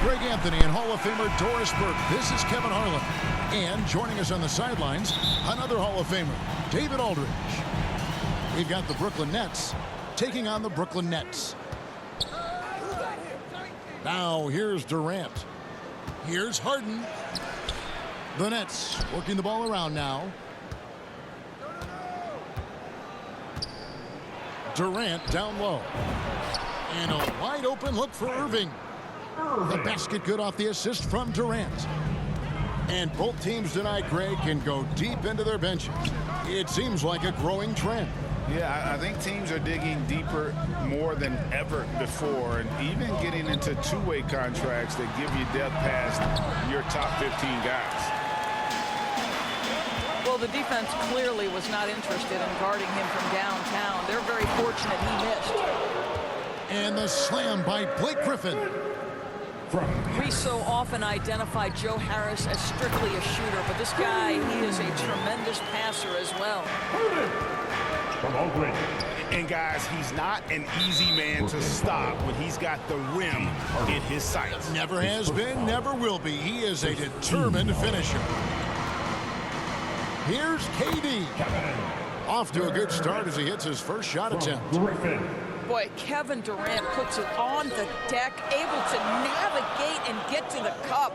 Greg Anthony and Hall of Famer Doris Burke. This is Kevin Harlan. And joining us on the sidelines, another Hall of Famer, David Aldridge. We've got the Brooklyn Nets taking on the Brooklyn Nets. Now here's Durant. Here's Harden. The Nets working the ball around now. Durant down low. And a wide open look for Irving. The basket good off the assist from Durant. And both teams tonight, Greg, can go deep into their benches. It seems like a growing trend. Yeah, I think teams are digging deeper more than ever before, and even getting into two-way contracts that give you depth past your top 15 guys. Well, the defense clearly was not interested in guarding him from downtown. They're very fortunate he missed. And the slam by Blake Griffin. We so often identify Joe Harris as strictly a shooter, but this guy, he is a tremendous passer as well. And guys, he's not an easy man to stop when he's got the rim in his sights. Never has been, never will be. He is a determined finisher. Here's KD. Off to a good start as he hits his first shot attempt. Boy, Kevin Durant puts it on the deck, able to navigate and get to the cup.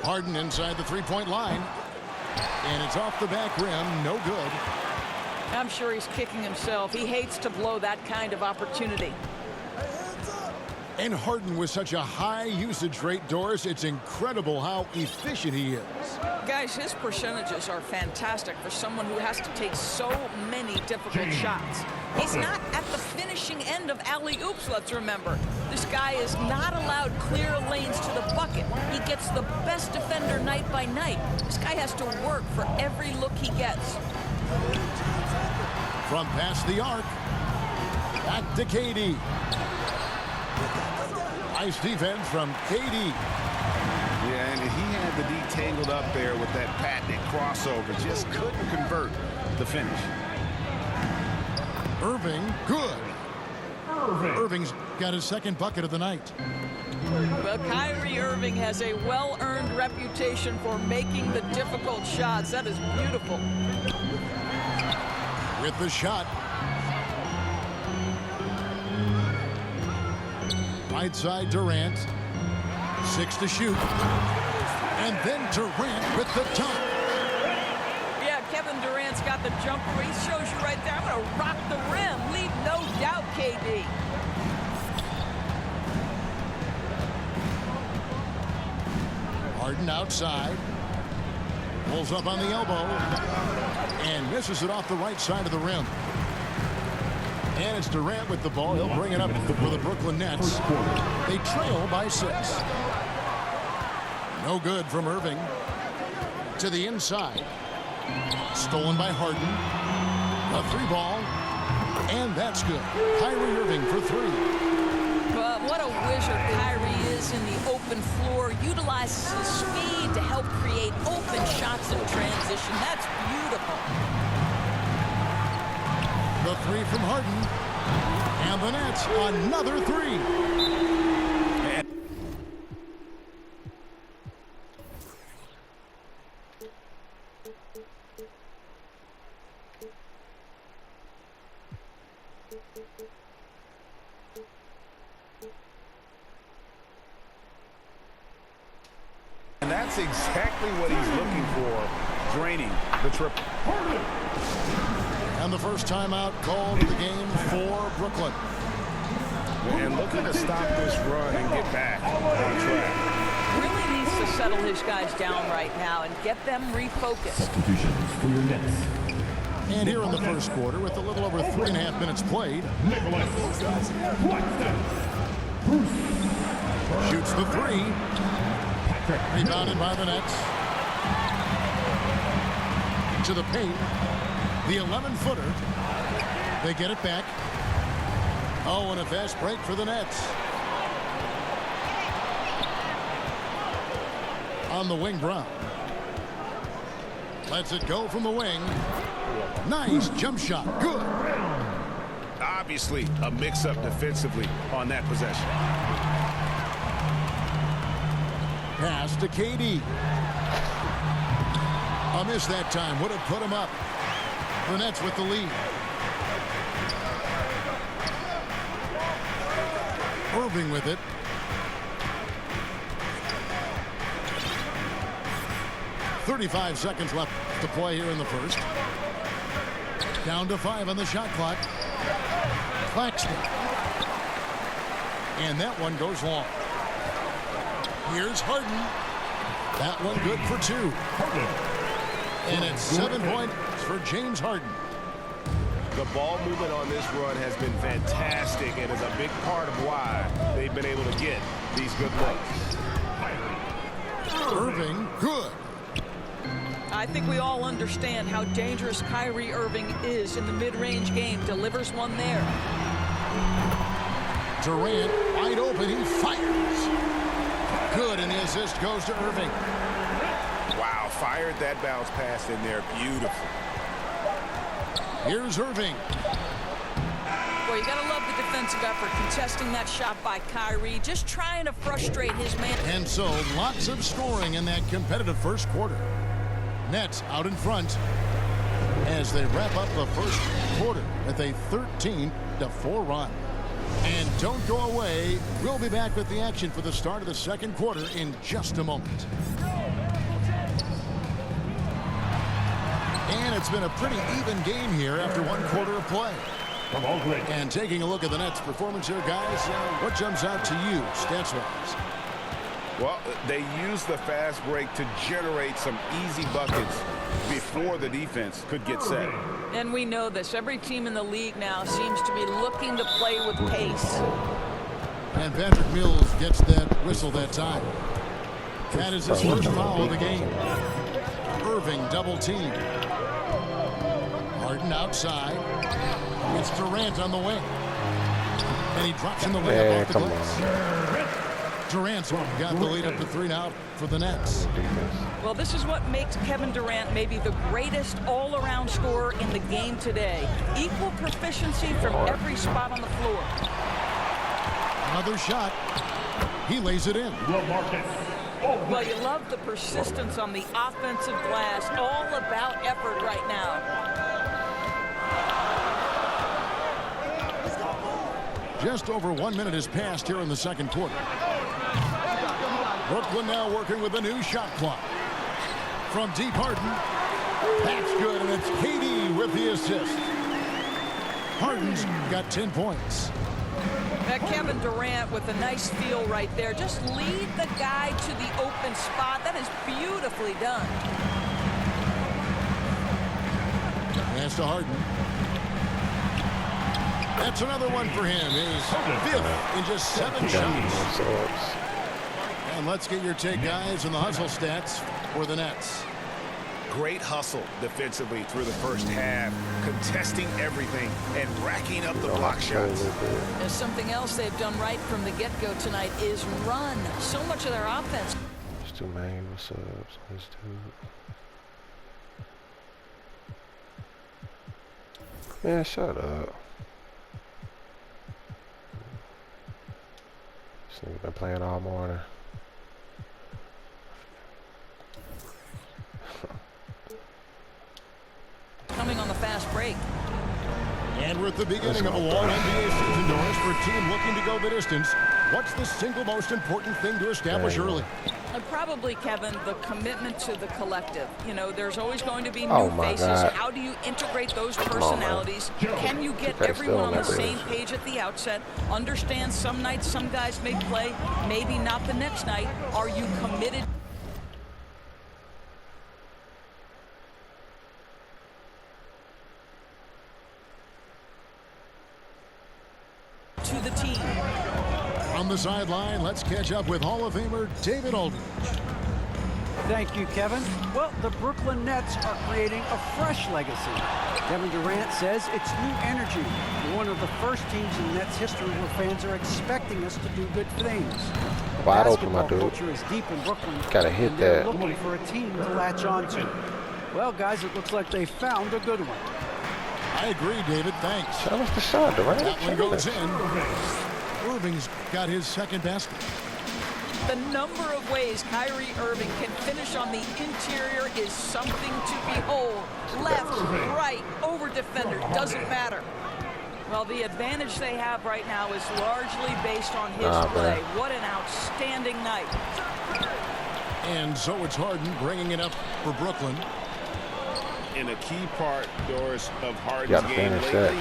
Harden inside the three-point line. And it's off the back rim, no good. I'm sure he's kicking himself. He hates to blow that kind of opportunity. And Harden with such a high usage rate, Doris, it's incredible how efficient he is. Guys, his percentages are fantastic for someone who has to take so many difficult shots. He's not at the finishing end of alley-oops, let's remember. This guy is not allowed clear lanes to the bucket. He gets the best defender night by night. This guy has to work for every look he gets. From past the arc, back to KD. Nice defense from KD. Yeah, and he had the D tangled up there with that patented crossover. Just couldn't convert the finish. Irving, good. Irving's got his second bucket of the night. Well, Kyrie Irving has a well-earned reputation for making the difficult shots. That is beautiful. With the shot. Right side Durant. 6 to shoot. And then Durant with the dunk. Yeah, Kevin Durant's got the jumper. He shows you right there. I'm going to rock the rim. Leave no doubt, KD. Harden outside. Pulls up on the elbow. And misses it off the right side of the rim. And it's Durant with the ball. He'll bring it up for the Brooklyn Nets. They trail by 6. No good from Irving. To the inside. Stolen by Harden. A 3-ball. And that's good. Kyrie Irving for 3. But what a wizard Kyrie is in the open floor. Utilizes his speed to help create open shots in transition. That's beautiful. The 3 from Harden. And the Nets, another 3. And that's exactly what he's looking for, draining the triple. And the first timeout called to the game for Brooklyn. And looking to stop this run and get back on track. Really needs to settle his guys down right now and get them refocused. Substitutions for your Nets. And here in the first quarter, with a little over 3.5 minutes played, shoots the 3. Rebounded by the Nets. To the paint. The 11-footer. They get it back. Oh, and a fast break for the Nets. On the wing, Brown. Lets it go from the wing. Nice jump shot. Good. Obviously, a mix-up defensively on that possession. Pass to KD. A miss that time. Would have put him up. The Nets with the lead. Irving with it. .35 seconds left to play here in the first. Down to 5 on the shot clock. Claxton. And that one goes long. Here's Harden. That one good for 2. And it's 7 points for James Harden. The ball movement on this run has been fantastic and is a big part of why they've been able to get these good looks. Irving, good. I think we all understand how dangerous Kyrie Irving is in the mid-range game. Delivers one there. Durant wide open. He fires. Good, and the assist goes to Irving. Wow, fired that bounce pass in there. Beautiful. Here's Irving. Well, you got to love the defensive effort, contesting that shot by Kyrie, just trying to frustrate his man. And so, lots of scoring in that competitive first quarter. Nets out in front as they wrap up the first quarter with a 13-4 run. And don't go away. We'll be back with the action for the start of the second quarter in just a moment. And it's been a pretty even game here after 1 quarter of play. And taking a look at the Nets' performance here, guys, what jumps out to you stats-wise? Well, they used the fast break to generate some easy buckets before the defense could get set. And we know this. Every team in the league now seems to be looking to play with pace. And Patrick Mills gets that whistle that time. That is his first foul of the game. Irving double team. Harden outside. It's Durant on the wing. And he drops in the layup off the glass. Durant's got the lead up to 3 now for the Nets. Well, this is what makes Kevin Durant maybe the greatest all-around scorer in the game today. Equal proficiency from every spot on the floor. Another shot. He lays it in. Well, you love the persistence on the offensive glass. All about effort right now. Just over 1 minute has passed here in the second quarter. Brooklyn now working with a new shot clock. From deep, Harden. That's good, and it's KD with the assist. Harden's got 10 points. That Kevin Durant with a nice feel right there. Just lead the guy to the open spot. That is beautifully done. Pass to Harden. That's another one for him. His 5th in just 7 shots. And let's get your take, guys, on the hustle stats for the Nets. Great hustle defensively through the first half, contesting everything and racking up the block shots. There's something else they've done right from the get-go tonight is run. So much of their offense. Let's do main subs. Let's do. Man, shut up. This nigga been playing all morning. Coming on the fast break. And we're at the beginning of a long NBA season, Doris, for a team looking to go the distance. What's the single most important thing to establish early? Probably, Kevin, the commitment to the collective. You know, there's always going to be new faces. God. How do you integrate those personalities? Can you get everyone on the same page at the outset? Understand some nights some guys may play, maybe not the next night. Are you committed to the team? On the sideline, let's catch up with Hall of Famer David Aldridge. Thank you, Kevin. Well, the Brooklyn Nets are creating a fresh legacy. Kevin Durant says it's new energy. We're one of the first teams in Nets history where fans are expecting us to do good things. The Wide open, my basketball dude. culture is deep in Brooklyn. Gotta hit and they're that. looking for a team to latch on to. Well, guys, it looks like they found a good one. I agree, David. Thanks. That was the shot, Durant. That one goes in. Irving's got his second basket. The number of ways Kyrie Irving can finish on the interior is something to behold. Left, right, over defender, doesn't matter. Well, the advantage they have right now is largely based on his play. What an outstanding night. And so it's Harden bringing it up for Brooklyn. In a key part, Doris, of Harden's game lately,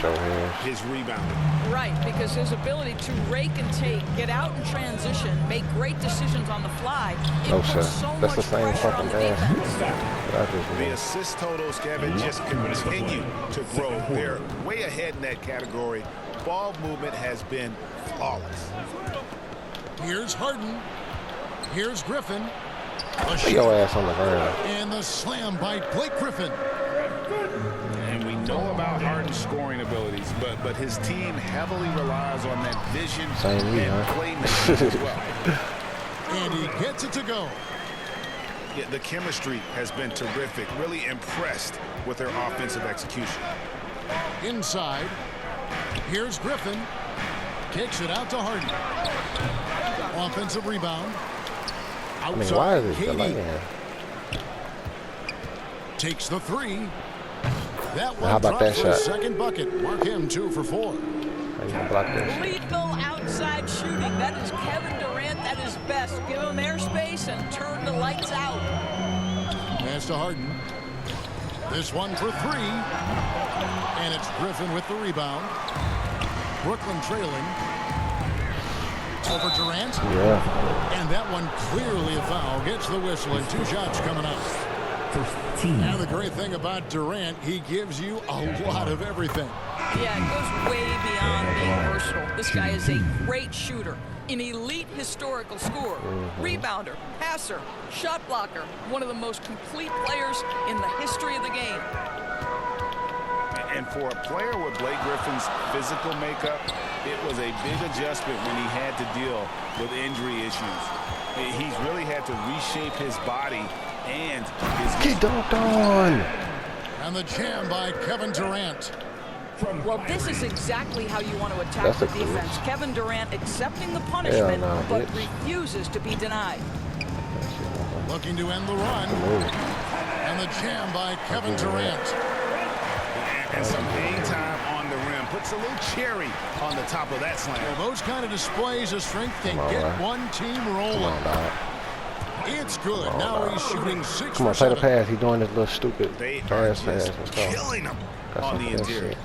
his rebounding. Right, because his ability to rake and take, get out in transition, make great decisions on the fly, it puts so much pressure on the defense. The assist totals, Kevin, just continue to grow. They're way ahead in that category. Ball movement has been flawless. Here's Harden. Here's Griffin. Put your ass on the ground. And the slam by Blake Griffin. And we know about Harden's scoring abilities, but his team heavily relies on that vision and playmaking as well. And he gets it to go. Yeah, the chemistry has been terrific. Really impressed with their offensive execution. Inside. Here's Griffin. Kicks it out to Harden. Offensive rebound. Outside, why is this KD takes the three. That one How about drops that for a shot? second bucket. Mark him 2 for 4. Lethal outside shooting. That is Kevin Durant at his best. Give him airspace and turn the lights out. Pass to Harden. This one for 3. And it's Griffin with the rebound. Brooklyn trailing. Over Durant. Yeah. And that one clearly a foul. Gets the whistle and 2 shots coming up. Now the great thing about Durant, he gives you a lot of everything. Yeah, it goes way beyond being versatile. This guy is a great shooter, an elite historical scorer, rebounder, passer, shot blocker, one of the most complete players in the history of the game. And for a player with Blake Griffin's physical makeup, it was a big adjustment when he had to deal with injury issues. He's really had to reshape his body and his... Get dunked on! And the jam by Kevin Durant. Well, this is exactly how you want to attack the defense. Kevin Durant accepting the punishment, but refuses to be denied. Looking to end the run. And the jam by Kevin Durant. And some hang time on the rim. Puts a little cherry on the top of that slam. Well, those kind of displays of strength can get one team rolling. It's good. Now he's shooting 6 Come on, for play the 7. pass. He's doing this little stupid They are pass. just killing him on the interior.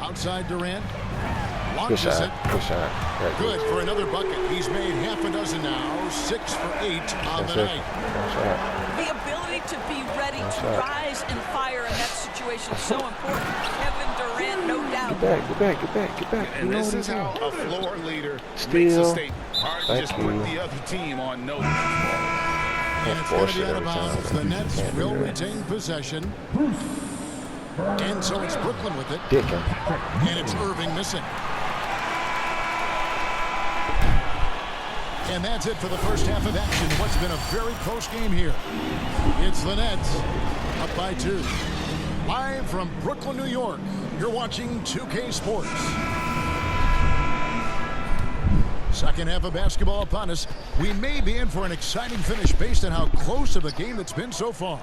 Outside Durant. Good Launches shot. it. Good shot. Good for another bucket. He's made half a dozen now. 6 for 8 on the night. The ability to be ready to rise and fire in that situation is so important. Kevin Durant, no doubt. Get back. And this is how a floor leader makes a Steal. statement. Harden just put the other team on notice. And it's going to be out of bounds. The Nets will retain possession. And so it's Brooklyn with it. And it's Irving missing. And that's it for the first half of action. What's been a very close game here. It's the Nets up by 2. Live from Brooklyn, New York, you're watching 2K Sports. Second half of basketball upon us. We may be in for an exciting finish based on how close of a game it's been so far.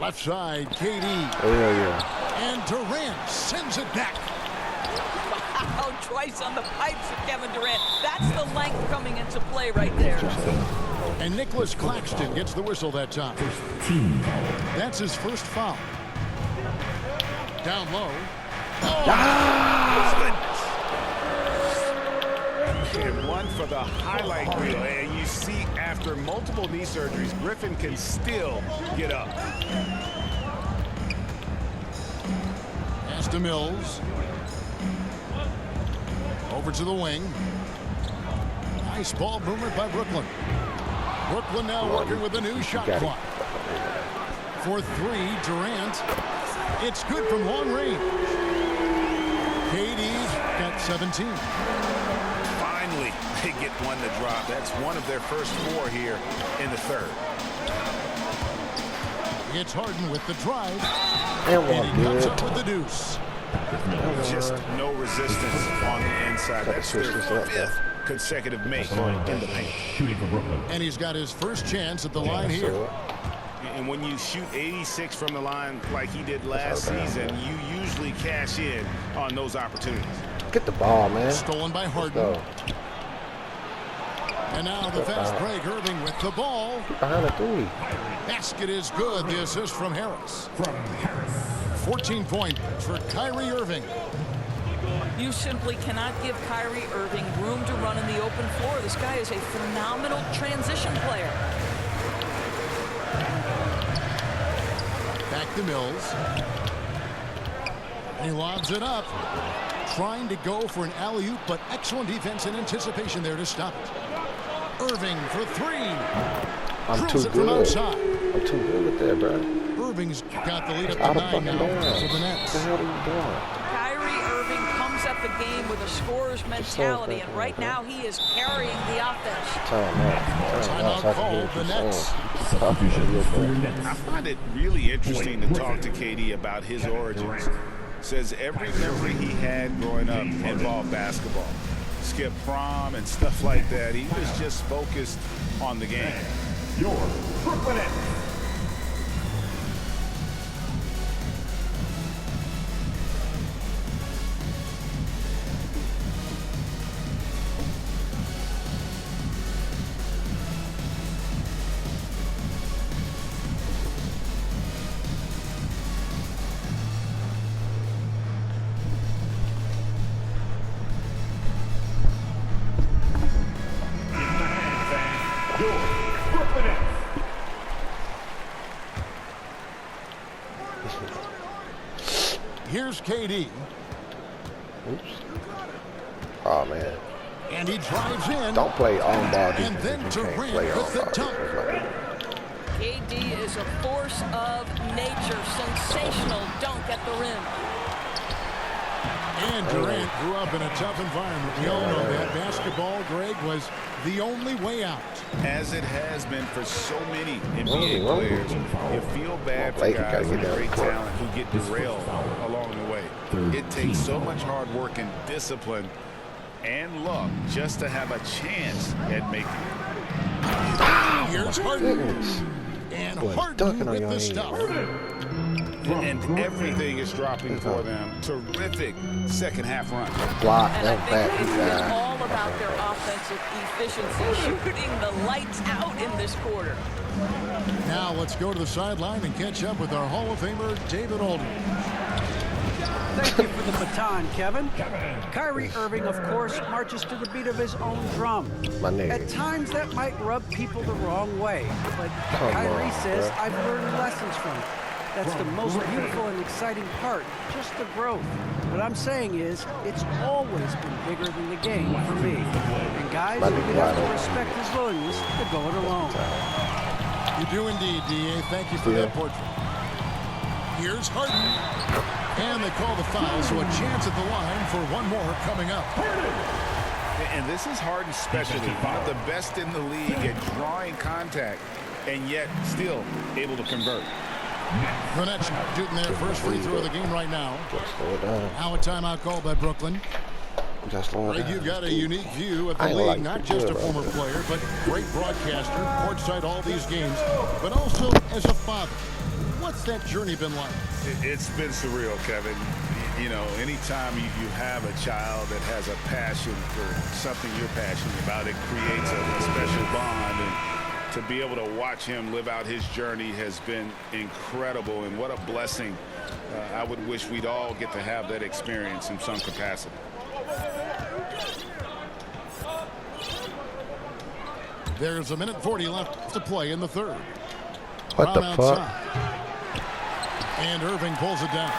Left side, KD. And Durant sends it back. Wow, twice on the pipes of Kevin Durant. That's the length coming into play right there. And Nicholas Claxton gets the whistle that time. That's his first foul. Down low. And one for the highlight reel. And you see after multiple knee surgeries, Griffin can still get up. Pass to Mills. Over to the wing. Nice ball movement by Brooklyn. Brooklyn now working with a new shot clock. For 3, Durant. It's good from long range. KD's got 17. Fine Finally, they get one to drop. That's one of their first 4 here in the third. It's Harden with the drive. And And he comes good. up with the deuce. Just no resistance on the inside. That's their 5th consecutive make in the paint. And he's got his first chance at the line here. And when you shoot 86 from the line like he did last season, you usually cash in on those opportunities. Get the ball, man. Stolen by Harden. Go. And now the fast break. Irving with the ball. Behind the 3. Basket is good. The assist from Harris. 14 points for Kyrie Irving. You simply cannot give Kyrie Irving room to run in the open floor. This guy is a phenomenal transition player. Back to Mills. He lobs it up. Trying to go for an alley-oop, but excellent defense and anticipation there to stop it. Irving for 3. I'm Drills too it from good. outside. I'm too good with that, bro. Irving's got the lead up Out to of 9 fucking now bounds. for the What Nets. the hell are you doing? Kyrie Irving comes at the game with a scorer's mentality, and right now he is carrying the offense. Timeout called, the Nets. I find it really interesting to talk to KD about his origins. Says every memory he had growing up involved basketball. Skip prom and stuff like that. He was just focused on the game. Your Brooklyn Nets. Your Brooklyn Nets. Here's KD. Oops. Oh, man. And he drives in. Don't play on ball defense. And then if you can't Durant play with on the ball dunk. defense. KD is a force of nature. Sensational dunk at the rim. And Durant grew up in a tough environment. We all know that. Basketball, Greg, was the only way out. As it has been for so many NBA players, you feel bad for guys with great talent who get derailed along the way. It takes so much hard work and discipline and luck just to have a chance at making it. Here's Harden. And Harden dunking on with your the ass, stuff. And everything is dropping for them. Terrific second half run. Block. And I That think back. this He is got. all about their offensive efficiency, shooting the lights out in this quarter. Now let's go to the sideline and catch up with our Hall of Famer, David Aldridge. Thank you for the baton, Kevin. Kyrie Irving, of course, marches to the beat of his own drum. My nigga. At times, that might rub people the wrong way, but Come Kyrie on, says, bro. I've learned lessons from it. That's the most beautiful and exciting part, just the growth. What I'm saying is, it's always been bigger than the game for me. And guys, My you nigga, have to right. respect his willingness to go it alone. You do indeed, D.A. Thank you for that portrait. Here's Harden. And they call the foul, so a chance at the line for one more coming up. And this is Harden's specialty, one of the best in the league at drawing contact and yet still able to convert. The Nets shooting their first free throw of the game right now. Just slow it down. Now a timeout called by Brooklyn. Just slow it Greg, down. you've got a unique view of the I ain't league, like not it. just a Good, former right? player, but great broadcaster, courtside all these games, but also as a father. What's that journey been like? It's been surreal, Kevin. You know, anytime you have a child that has a passion for something you're passionate about, it creates a special bond. And to be able to watch him live out his journey has been incredible. And what a blessing. I would wish we'd all get to have that experience in some capacity. There's a minute 40 left to play in the third. What the Brown fuck? outside. And Irving pulls it down.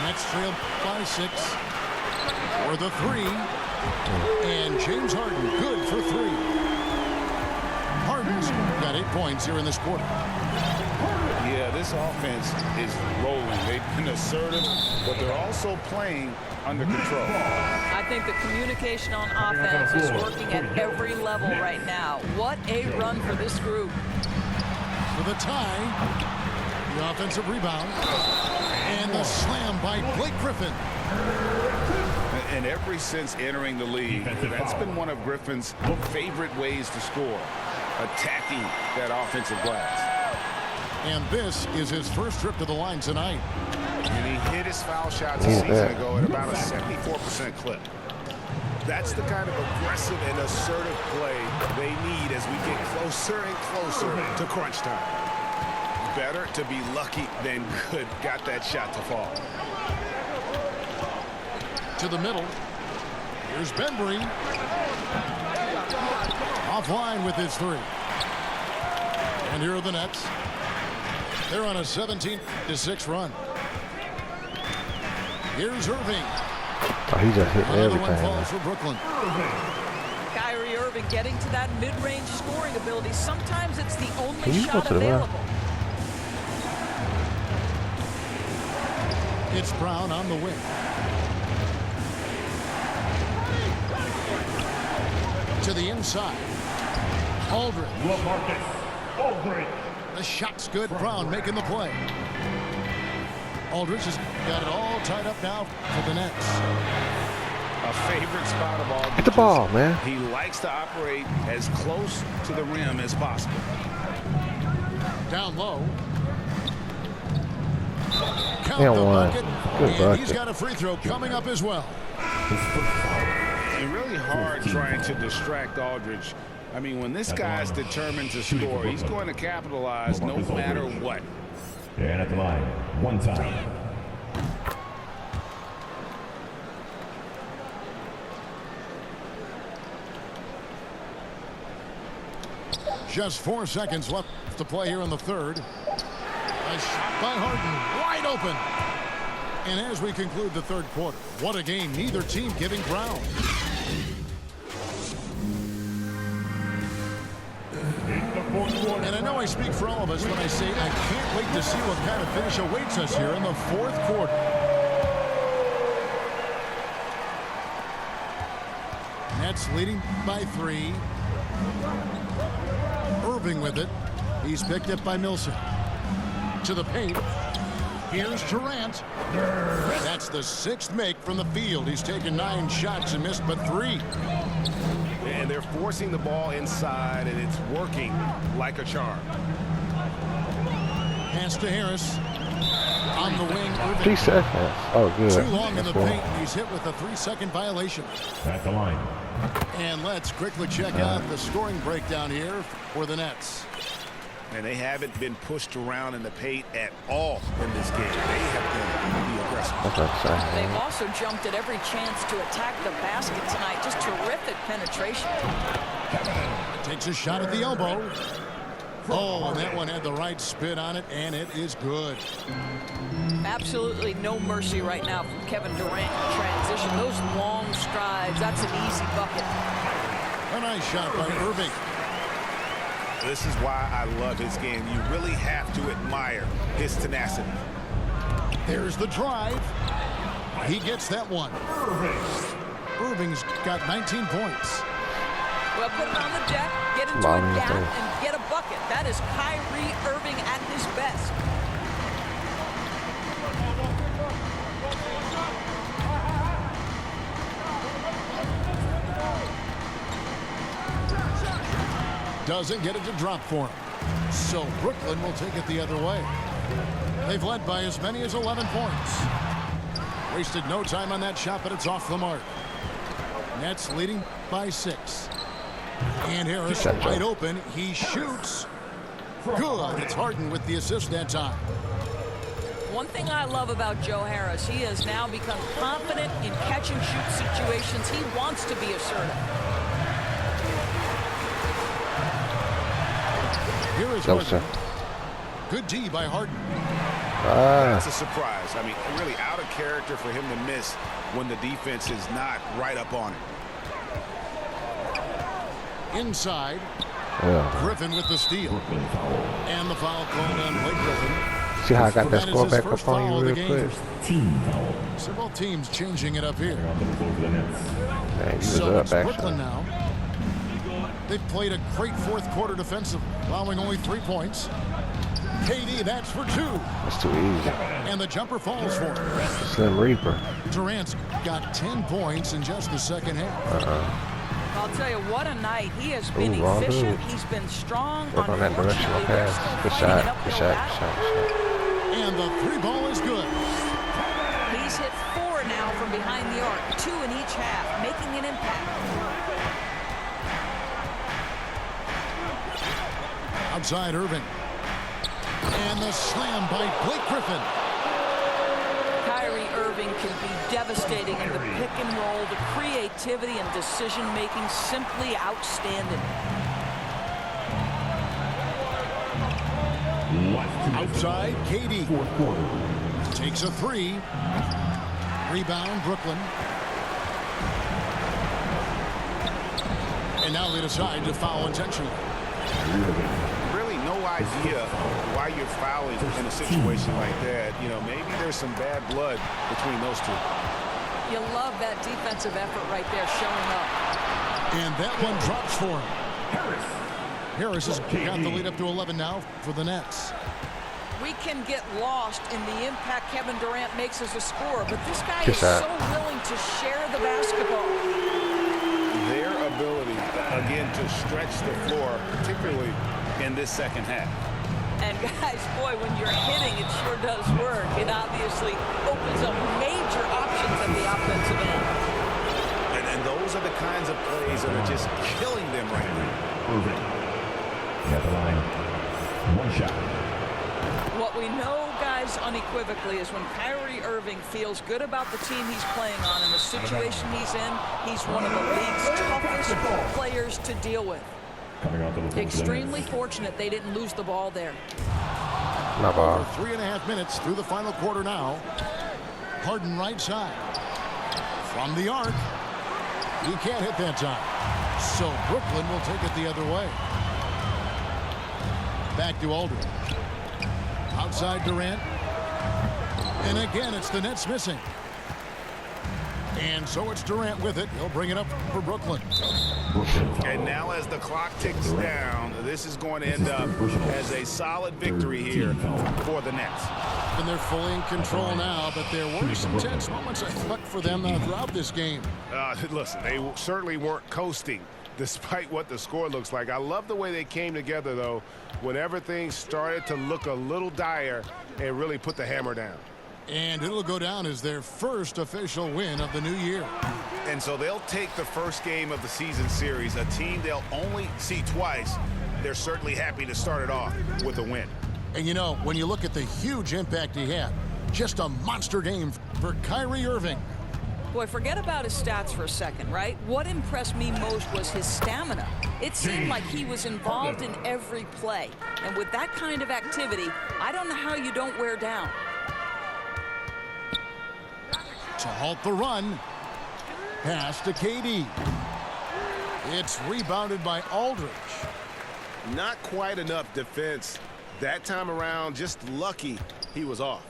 Nets trail by 6 for the 3. And James Harden good for 3. Harden's got 8 points here in this quarter. Yeah, this offense is rolling. They've been assertive, but they're also playing under control. I think think the communication on offense is working at every level right now. What a run for this group. For the tie, the offensive rebound, and the slam by Blake Griffin. And ever since entering the league, that's been one of Griffin's favorite ways to score, attacking that offensive glass. And this is his first trip to the line tonight. And he hit his foul shots a season ago at about a 74% clip. That's the kind of aggressive and assertive play they need as we get closer and closer to crunch time. Better to be lucky than good. Got that shot to fall. To the middle. Here's Bembry. Offline with his three. And here are the Nets. They're on a 17-6 run. Here's Irving. Oh, he just hit Another one everything. falls for Brooklyn. Kyrie Irving getting to that mid-range scoring ability. Sometimes it's the only Can you go shot to the left? available. It's Brown on the wing. To the inside. Aldridge. LaMarcus Aldridge. The shot's good. Brown making the play. Aldridge has got it all tied up now for the Nets. A favorite spot of all. Get the ball, man. He likes to operate as close to the rim as possible. Down low. Count And the one. bucket. Good And bucket. he's got a free throw coming up as well. And really hard trying to distract Aldridge. I mean, when this guy's determined to score, he's going to capitalize no matter what. And at the line, one time. Just 4 seconds left to play here in the third. A shot by Harden, wide open. And as we conclude the third quarter, what a game, neither team giving ground. And I know I speak for all of us when I say I can't wait to see what kind of finish awaits us here in the fourth quarter. Nets leading by 3. Irving with it. He's picked up by Millsap. To the paint. Here's Durant. That's the 6th make from the field. He's taken 9 shots and missed but 3. And they're forcing the ball inside, and it's working like a charm. Pass to Harris. On the wing, 3 Irving. seconds. Oh, good. Too long in the That's cool. paint, and he's hit with a 3-second violation. At the line. And let's quickly check out the scoring breakdown here for the Nets. And they haven't been pushed around in the paint at all in this game. They have been the aggressors. That's what I'm saying. They've also jumped at every chance to attack the basket tonight. Just terrific penetration. Takes a shot at the elbow. Oh, and that one had the right spin on it, and it is good. Absolutely no mercy right now from Kevin Durant in transition. Those long strides, that's an easy bucket. A nice shot by Irving. This is why I love his game. You really have to admire his tenacity. There's the drive. He gets that one. Irving's got 19 points. Well, put it on the deck, get into Long a gap, thing. and get a bucket. That is Kyrie Irving at his best. Doesn't get it to drop for him. So Brooklyn will take it the other way. They've led by as many as 11 points. Wasted no time on that shot, but it's off the mark. Nets leading by 6. And Harris wide open. He shoots. Good. It's Harden with the assist that time. One thing I love about Joe Harris, he has now become confident in catch-and-shoot situations. He wants to be assertive. Here is No, Harden. sir. Good D by Harden. That's a surprise. I mean, really out of character for him to miss when the defense is not right up on it. Inside. Yeah. Griffin with the steal. And the foul called on Blake Griffin. See how I got that That is score his back first up on foul you of the real game. quick? Team foul. So both teams changing it up here. On the floor for the Nets. So up, it's actually. Brooklyn now. They've played a great fourth quarter defensively, allowing only 3 points. KD, that's for 2. It's too easy. And the jumper falls for him. Slim Reaper. Durant's got 10 points in just the second half. I'll tell you, what a night. He has been wrong efficient. dude. He's been strong. Work on that directional Unfortunately, they're pass. still Good fighting an shot. uphill Good shot. battle. Good shot. And the 3 ball is good. He's hit 4 now from behind the arc, 2 in each half, making an impact. Outside Irving. And the slam by Blake Griffin. Kyrie Irving can be devastating in the pick and roll. The creativity and decision-making simply outstanding. Outside, KD. Fourth quarter. Takes a 3. Rebound, Brooklyn. And now they decide to foul intentionally. Really no idea why you're fouling in a situation like that. You know, maybe there's some bad blood between those two. You love that defensive effort right there showing up. And that one drops for him. Harris has got the lead up to 11 now for the Nets. We can get lost in the impact Kevin Durant makes as a scorer, but this guy Good is shot. so willing to share the basketball. Their ability, again, to stretch the floor, particularly in this second half. And guys, boy, when you're hitting, it sure does work. It obviously opens up major options at the offensive end. And those are the kinds of plays that are just killing them right now. Irving. At the line. One shot. What we know, guys, unequivocally is when Kyrie Irving feels good about the team he's playing on and the situation he's in, he's one of the league's toughest players to deal with. Coming off the defense. Extremely fortunate they didn't lose the ball there. My ball. 3.5 minutes through the final quarter now. Harden right side. From the arc. He can't hit that time. So Brooklyn will take it the other way. Back to Aldridge. Outside Durant. And again, it's the Nets missing. And so it's Durant with it. He'll bring it up for Brooklyn. And now as the clock ticks down, this is going to end up as a solid victory here for the Nets. And they're fully in control now, but there were some tense moments, I thought, for them throughout this game. Listen, they certainly weren't coasting despite what the score looks like. I love the way they came together, though, whenever things started to look a little dire and really put the hammer down. And it'll go down as their first official win of the new year. And so they'll take the first game of the season series, a team they'll only see twice. They're certainly happy to start it off with a win. And, you know, when you look at the huge impact he had, just a monster game for Kyrie Irving. Boy, forget about his stats for a second, right? What impressed me most was his stamina. It seemed like he was involved in every play. And with that kind of activity, I don't know how you don't wear down. To halt the run. Pass to KD. It's rebounded by Aldridge. Not quite enough defense that time around. Just lucky he was off.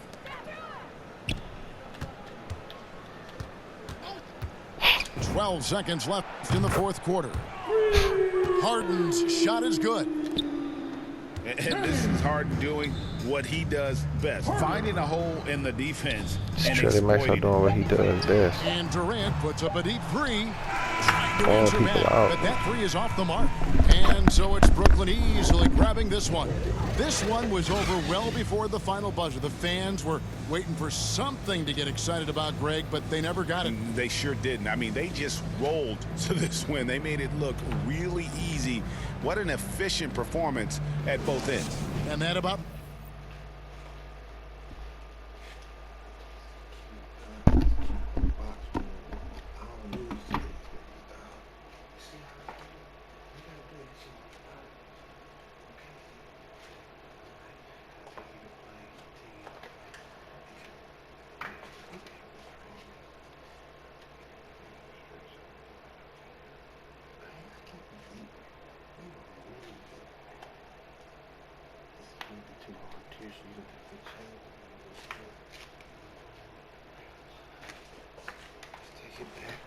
.12 seconds left in the fourth quarter. Harden's shot is good. And this is Harden doing what he does best, finding a hole in the defense and Trillymaso exploiting doing what he does best. And Durant puts up a deep 3. Trying to All answer people back, out. but that 3 is off the mark. And so it's Brooklyn easily grabbing this one. This one was over well before the final buzzer. The fans were waiting for something to get excited about, Greg, but they never got it. They sure didn't. I mean, they just rolled to this win. They made it look really easy. What an efficient performance at both ends. And that about... Take it back.